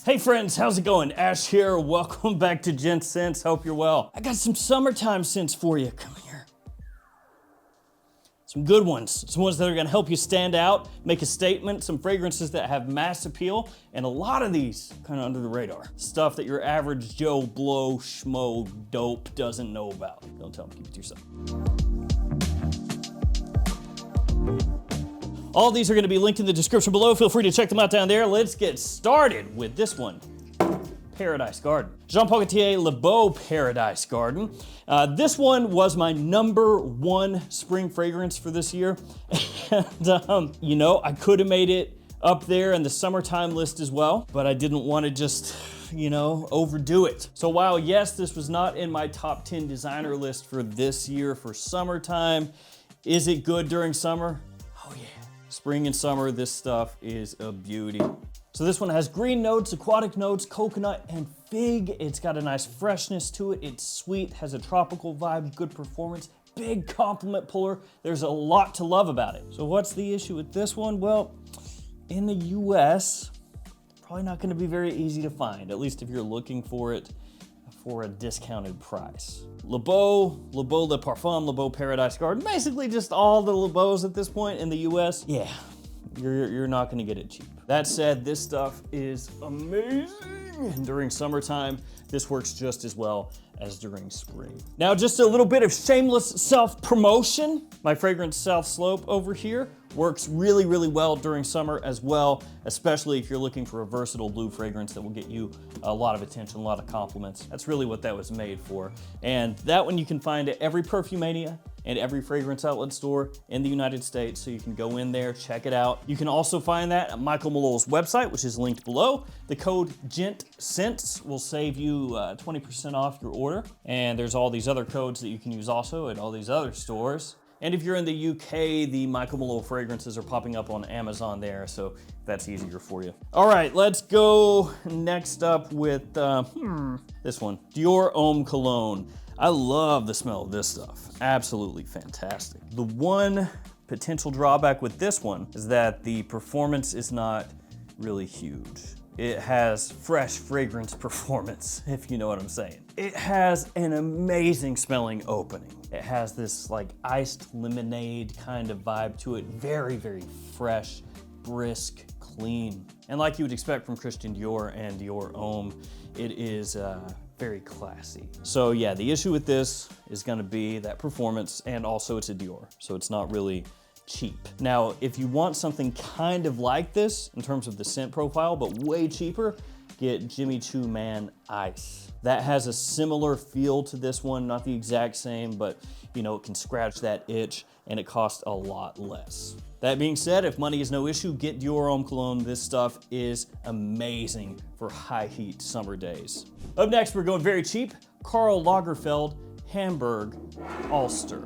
Hey friends, how's it going? Ash here, welcome back to Gents Scents, hope you're well. I got some summertime scents for you, come here. Some good ones, some ones that are gonna help you stand out, make a statement, some fragrances that have mass appeal, and a lot of these kind of under the radar. Stuff that your average Joe Blow Schmo dope doesn't know about. Don't tell them, keep it to yourself. All these are gonna be linked in the description below. Feel free to check them out down there. Let's get started with this one. Paradise Garden. Jean-Paul Gaultier Le Beau Paradise Garden. This one was my #1 spring fragrance for this year. And, you know, I could have made it up there in the summertime list as well, but I didn't want to just, you know, overdo it. So while yes, this was not in my top 10 designer list for this year for summertime, is it good during summer? Oh yeah. Spring and summer, this stuff is a beauty. So this one has green notes, aquatic notes, coconut, and fig. It's got a nice freshness to it. It's sweet, has a tropical vibe, good performance, big compliment puller. There's a lot to love about it. So what's the issue with this one? Well, in the US, probably not gonna be very easy to find, at least if you're looking for it for a discounted price. Le Beau Le Parfum, Le Beau Paradise Garden, basically just all the Le Beaux at this point in the US. Yeah, you're not gonna get it cheap. That said, this stuff is amazing. During summertime, this works just as well as during spring. Now, just a little bit of shameless self-promotion. My fragrance South Slope over here works really, really well during summer as well, especially if you're looking for a versatile blue fragrance that will get you a lot of attention, a lot of compliments. That's really what that was made for. And that one you can find at every Perfumania and every fragrance outlet store in the United States, so you can go in there, check it out. You can also find that at Michael Malloy's website, which is linked below. The code GENTSCENTS will save you 20% off your order. And there's all these other codes that you can use also at all these other stores. And if you're in the UK, the Michael Malloy fragrances are popping up on Amazon there, so that's easier for you. All right, let's go next up with this one, Dior Homme Cologne. I love the smell of this stuff, absolutely fantastic. The one potential drawback with this one is that the performance is not really huge. It has fresh fragrance performance, if you know what I'm saying. It has an amazing smelling opening. It has this like iced lemonade kind of vibe to it. Very, very fresh, brisk, clean. And like you would expect from Christian Dior and Dior Homme, it is very classy. So yeah, the issue with this is gonna be that performance, and also it's a Dior, so it's not really cheap. Now, if you want something kind of like this in terms of the scent profile, but way cheaper, get Jimmy Choo Man Ice. That has a similar feel to this one, not the exact same, but you know, it can scratch that itch and it costs a lot less. That being said, if money is no issue, get Dior Homme Cologne. This stuff is amazing for high heat summer days. Up next, we're going very cheap. Karl Lagerfeld Hamburg Ulster.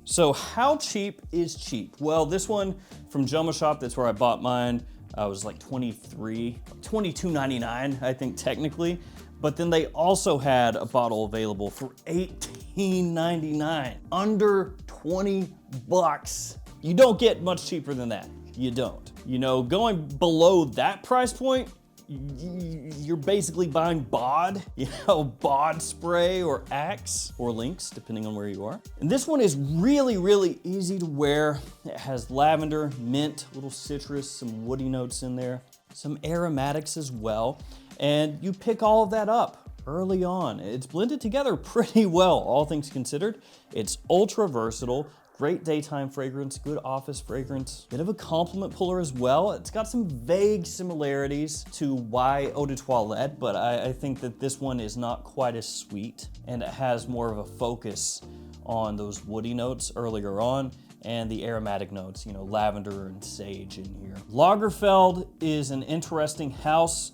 So how cheap is cheap? Well, this one from Jumbo Shop, that's where I bought mine, was like $22.99, I think technically. But then they also had a bottle available for $18.99, under 20 bucks. You don't get much cheaper than that, you don't. You know, going below that price point, you're basically buying bod, you know, bod spray or Axe or Lynx, depending on where you are. And this one is really, really easy to wear. It has lavender, mint, little citrus, some woody notes in there, some aromatics as well. And you pick all of that up early on. It's blended together pretty well, all things considered. It's ultra versatile. Great daytime fragrance, good office fragrance. Bit of a compliment puller as well. It's got some vague similarities to Y Eau de Toilette, but I think that this one is not quite as sweet, and it has more of a focus on those woody notes earlier on and the aromatic notes, you know, lavender and sage in here. Lagerfeld is an interesting house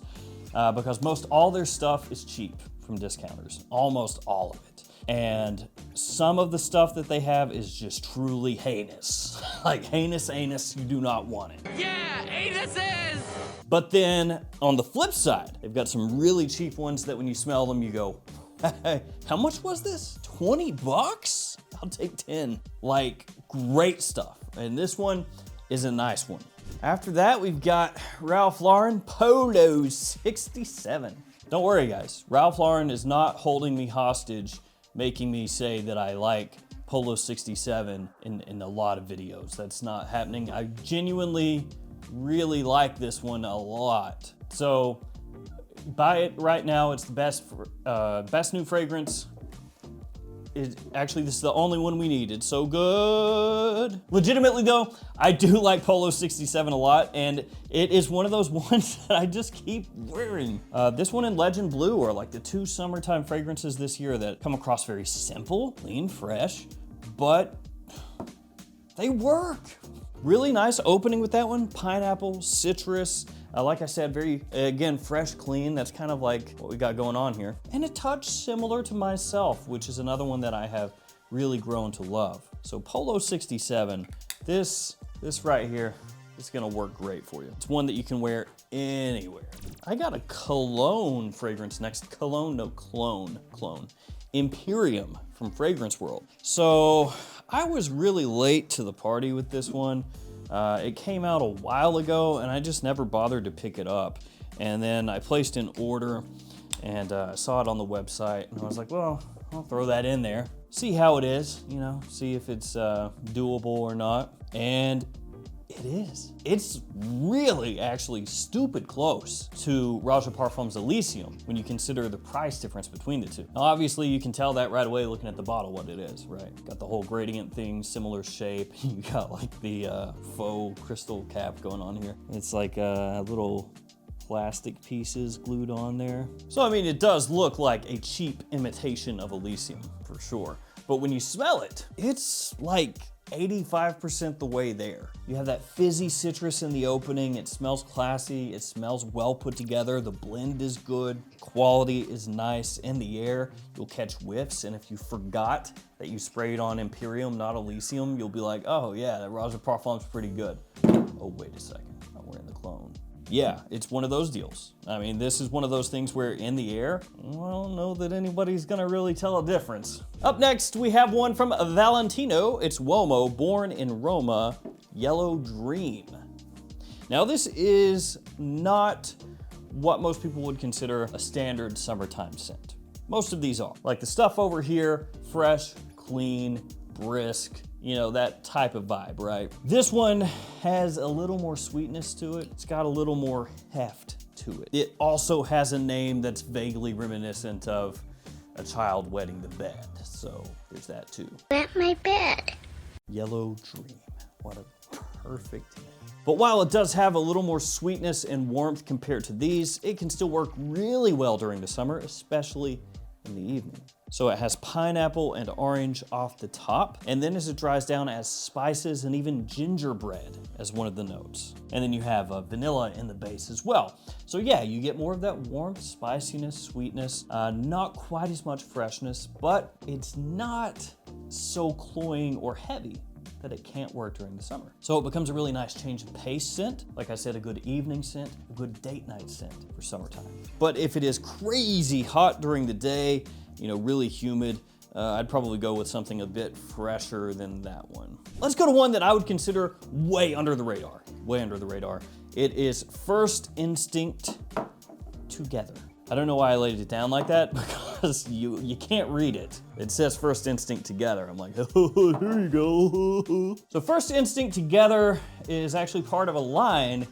because most all their stuff is cheap from discounters, almost all of it. And some of the stuff that they have is just truly heinous. Like heinous anus, you do not want it. Yeah, anuses! But then on the flip side, they've got some really cheap ones that when you smell them, you go, hey, how much was this? 20 bucks? I'll take 10. Like, great stuff. And this one is a nice one. After that, we've got Ralph Lauren Polo 67. Don't worry, guys. Ralph Lauren is not holding me hostage, making me say that I like Polo 67 in a lot of videos. That's not happening. I genuinely really like this one a lot. So buy it right now. It's the best new fragrance. Actually, this is the only one we need. It's so good. Legitimately though, I do like Polo 67 a lot, and it is one of those ones that I just keep wearing. This one and Legend Blue are like the two summertime fragrances this year that come across very simple, clean, fresh, but they work. Really nice opening with that one. Pineapple, citrus. Like I said, very, again, fresh, clean. That's kind of like what we got going on here. And a touch similar to Myself, which is another one that I have really grown to love. So Polo 67, this right here, is gonna work great for you. It's one that you can wear anywhere. I got a cologne fragrance next. Cologne. Imperium from Fragrance World. So I was really late to the party with this one. It came out a while ago and I just never bothered to pick it up. And then I placed an order and saw it on the website and I was like, well, I'll throw that in there. See how it is, you know, see if it's doable or not. And it is. It's really actually stupid close to Roger Parfum's Elysium when you consider the price difference between the two. Now, obviously, you can tell that right away looking at the bottle what it is, right? Got the whole gradient thing, similar shape. You got like the faux crystal cap going on here. It's like little plastic pieces glued on there. So, I mean, it does look like a cheap imitation of Elysium, for sure. But when you smell it, it's like 85% the way there. You have that fizzy citrus in the opening. It smells classy. It smells well put together. The blend is good. Quality is nice. In the air, you'll catch whiffs. And if you forgot that you sprayed on Imperium, not Elysium, you'll be like, oh yeah, that Roger Parfum's pretty good. Oh, wait a second. I'm wearing the clone. Yeah, it's one of those deals. I mean, this is one of those things where in the air, I don't know that anybody's gonna really tell a difference. Up next, we have one from Valentino. It's Uomo, Born in Roma, Yellow Dream. Now, this is not what most people would consider a standard summertime scent. Most of these are. Like the stuff over here, fresh, clean, brisk, you know, that type of vibe, right? This one has a little more sweetness to it. It's got a little more heft to it. It also has a name that's vaguely reminiscent of a child wetting the bed. So there's that too. Wet my bed. Yellow Dream. What a perfect name. But while it does have a little more sweetness and warmth compared to these, it can still work really well during the summer, especially in the evening. So it has pineapple and orange off the top, and then as it dries down, it has spices and even gingerbread as one of the notes. And then you have vanilla in the base as well. So yeah, you get more of that warmth, spiciness, sweetness, not quite as much freshness, but it's not so cloying or heavy that it can't work during the summer. So it becomes a really nice change of pace scent. Like I said, a good evening scent, a good date night scent for summertime. But if it is crazy hot during the day, you know, really humid, I'd probably go with something a bit fresher than that one. Let's go to one that I would consider way under the radar. Way under the radar. It is First Instinct Together. I don't know why I laid it down like that, because you can't read it. It says First Instinct Together. I'm like, oh, here you go. So First Instinct Together is actually part of a line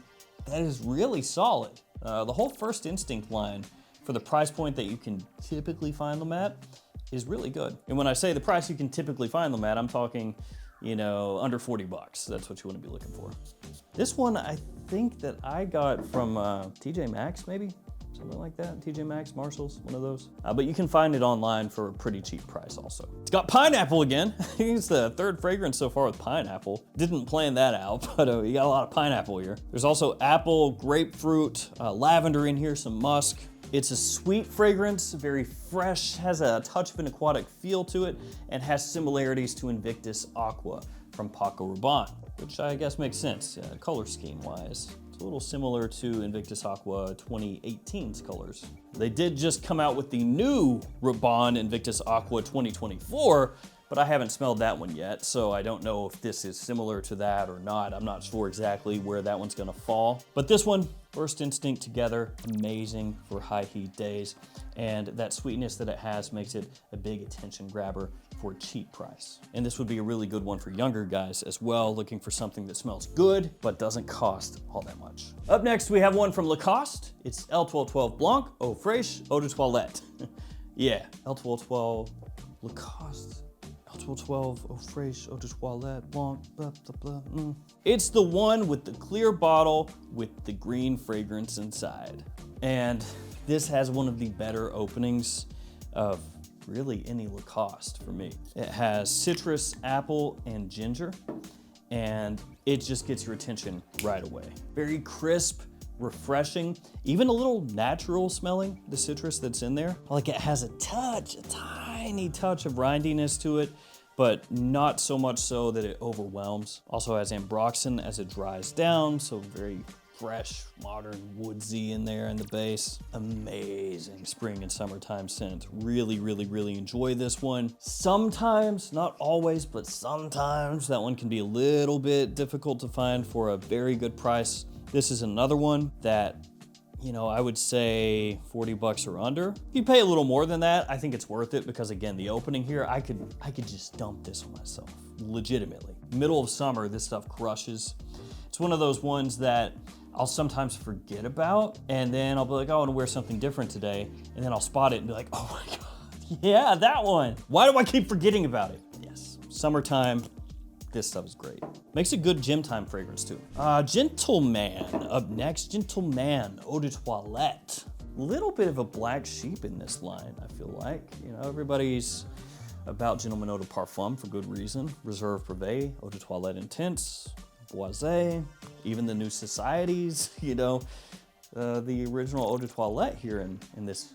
that is really solid. The whole First Instinct line, for the price point that you can typically find them at, is really good. And when I say the price you can typically find them at, I'm talking, you know, under 40 bucks. That's what you want to be looking for. This one, I think that I got from TJ Maxx, maybe? Something like that, TJ Maxx, Marshalls, one of those. But you can find it online for a pretty cheap price also. It's got pineapple again. I think it's the third fragrance so far with pineapple. Didn't plan that out, but you got a lot of pineapple here. There's also apple, grapefruit, lavender in here, some musk. It's a sweet fragrance, very fresh, has a touch of an aquatic feel to it, and has similarities to Invictus Aqua from Paco Rabanne, which I guess makes sense, color scheme-wise. It's a little similar to Invictus Aqua 2018's colors. They did just come out with the new Rabanne Invictus Aqua 2024, but but I haven't smelled that one yet, so I don't know if this is similar to that or not. I'm not sure exactly where that one's gonna fall. But this one, First Instinct together, amazing for high heat days. And that sweetness that it has makes it a big attention grabber for a cheap price. And this would be a really good one for younger guys as well, looking for something that smells good, but doesn't cost all that much. Up next, we have one from Lacoste. It's L1212 Blanc, Eau Fraiche, Eau de Toilette. Yeah, L1212 Lacoste. L1212 Eau Fraiche, Eau de Toilette, Blanc, blah, blah, blah. It's the one with the clear bottle with the green fragrance inside. And this has one of the better openings of really any Lacoste for me. It has citrus, apple, and ginger, and it just gets your attention right away. Very crisp, refreshing, even a little natural smelling, the citrus that's in there. Like it has a tiny touch of rindiness to it, but not so much so that it overwhelms. Also has ambroxan as it dries down, so very fresh, modern, woodsy in there in the base. Amazing spring and summertime scent. Really, really, really enjoy this one. Sometimes, not always, but sometimes that one can be a little bit difficult to find for a very good price. This is another one that, you know, I would say 40 bucks or under. If you pay a little more than that, I think it's worth it because again, the opening here, I could just dump this on myself, legitimately. Middle of summer, this stuff crushes. It's one of those ones that I'll sometimes forget about, and then I'll be like, oh, I want to wear something different today, and then I'll spot it and be like, oh my God, yeah, that one. Why do I keep forgetting about it? Yes, summertime, this stuff is great. Makes a good gym time fragrance too. Gentleman, up next, Gentleman Eau de Toilette. Little bit of a black sheep in this line, I feel like. You know, everybody's about Gentleman Eau de Parfum for good reason. Reserve Privé, Eau de Toilette Intense, Boisé, even the new societies, you know, the original Eau de Toilette here in this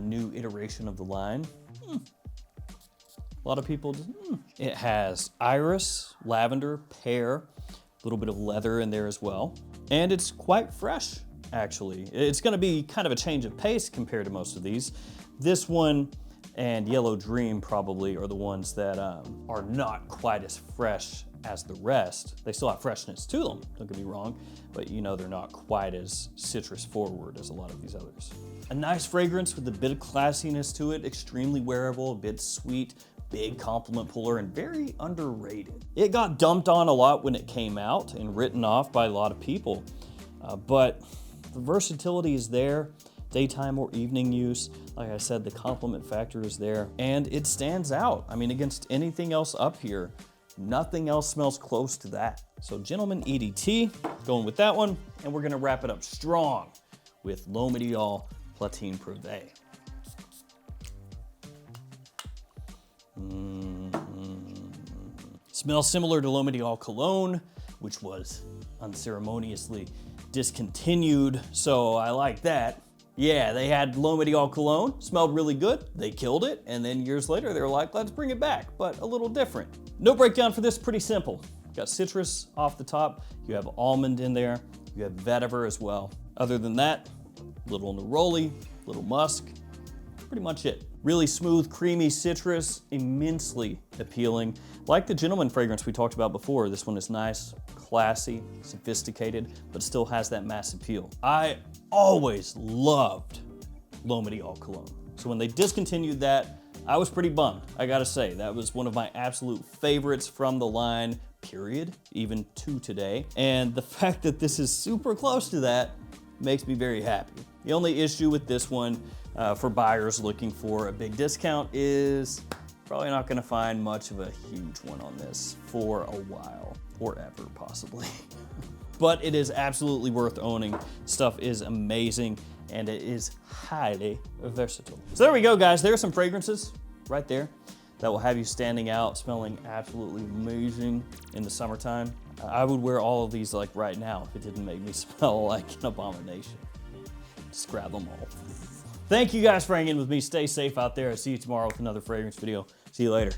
new iteration of the line. A lot of people, It has iris, lavender, pear, a little bit of leather in there as well. And it's quite fresh, actually. It's gonna be kind of a change of pace compared to most of these. This one and Yellow Dream probably are the ones that are not quite as fresh as the rest. They still have freshness to them, don't get me wrong, but you know they're not quite as citrus forward as a lot of these others. A nice fragrance with a bit of classiness to it, extremely wearable, a bit sweet, big compliment puller, and very underrated. It got dumped on a lot when it came out and written off by a lot of people, but the versatility is there. Daytime or evening use, like I said, the compliment factor is there, and it stands out. I mean, against anything else up here, nothing else smells close to that. So Gentleman EDT, going with that one, and we're gonna wrap it up strong with L'Homme Ideal Platine Privé. Smells similar to L'Homme Ideal Cologne, which was unceremoniously discontinued, so I like that. Yeah, they had L'Homme Ideal Cologne, smelled really good, they killed it, and then years later they were like, let's bring it back, but a little different. No breakdown for this, pretty simple. Got citrus off the top, you have almond in there, you have vetiver as well. Other than that, little neroli, little musk, pretty much it. Really smooth, creamy citrus, immensely appealing. Like the Gentleman fragrance we talked about before, this one is nice, classy, sophisticated, but still has that mass appeal. I always loved L'Homme Ideal Cologne. So when they discontinued that, I was pretty bummed, I gotta say. That was one of my absolute favorites from the line, period, even to today. And the fact that this is super close to that makes me very happy. The only issue with this one for buyers looking for a big discount is probably not gonna find much of a huge one on this for a while, or ever possibly. But it is absolutely worth owning. Stuff is amazing, and it is highly versatile. So there we go, guys. There are some fragrances right there that will have you standing out, smelling absolutely amazing in the summertime. I would wear all of these like right now if it didn't make me smell like an abomination. Just grab them all. Thank you guys for hanging with me. Stay safe out there. I'll see you tomorrow with another fragrance video. See you later.